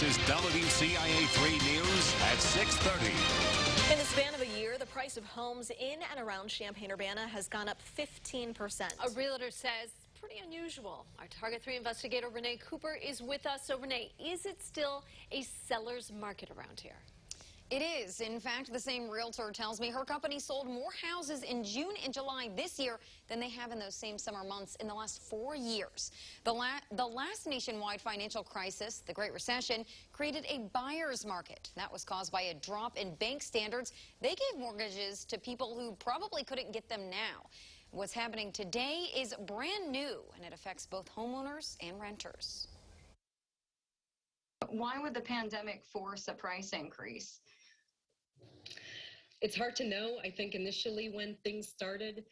This is WCIA 3 News at 6:30. In the span of a year, the price of homes in and around Champaign-Urbana has gone up 15%. A realtor says it's pretty unusual. Our Target 3 investigator Renee Cooper is with us. So Renee, is it still a seller's market around here? It is. In fact, the same realtor tells me her company sold more houses in June and July this year than they have in those same summer months in the last 4 years. The last nationwide financial crisis, the Great Recession, created a buyer's market. That was caused by a drop in bank standards. They gave mortgages to people who probably couldn't get them now. What's happening today is brand new, and it affects both homeowners and renters. Why would the pandemic force a price increase? It's hard to know. I think initially when things started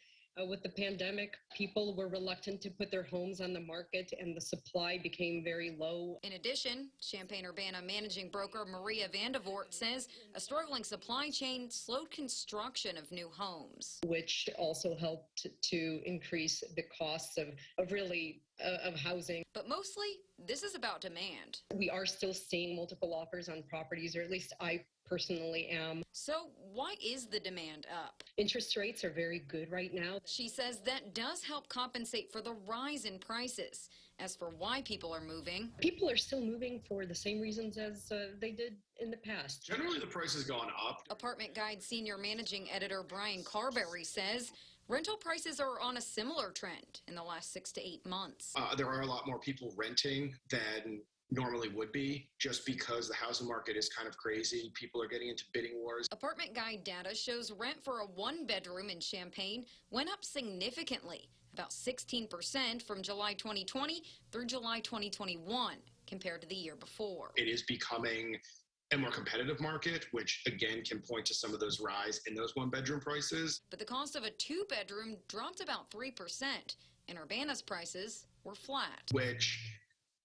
with the pandemic, people were reluctant to put their homes on the market and the supply became very low. In addition, Champaign-Urbana managing broker Maria Vandevort says a struggling supply chain slowed construction of new homes, which also helped to increase the costs of housing. But mostly, this is about demand. We are still seeing multiple offers on properties, or at least I personally am. So why is the demand up? Interest rates are very good right now. She says that does help compensate for the rise in prices. As for why people are moving, people are still moving for the same reasons as they did in the past. Generally, the price has gone up. Apartment Guide senior managing editor Brian Carberry says rental prices are on a similar trend in the last 6 to 8 months. There are a lot more people renting than normally would be, just because the housing market is kind of crazy. People are getting into bidding wars. Apartment Guide data shows rent for a one-bedroom in Champaign went up significantly, about 16% from July 2020 through July 2021 compared to the year before. It is becoming a more competitive market, which again can point to some of those rise in those one-bedroom prices. But the cost of a two-bedroom dropped about 3%, and Urbana's prices were flat. Which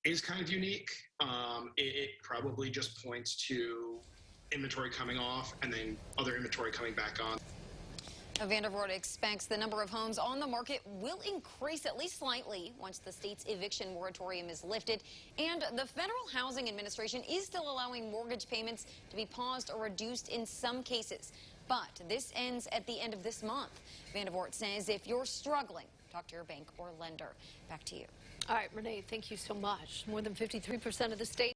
is kind of unique. It probably just points to inventory coming off and then other inventory coming back on. Vandevort expects the number of homes on the market will increase at least slightly once the state's eviction moratorium is lifted. And the Federal Housing Administration is still allowing mortgage payments to be paused or reduced in some cases. But this ends at the end of this month. Vandevort says if you're struggling, talk to your bank or lender. Back to you. All right, Renee, thank you so much. More than 53% of the state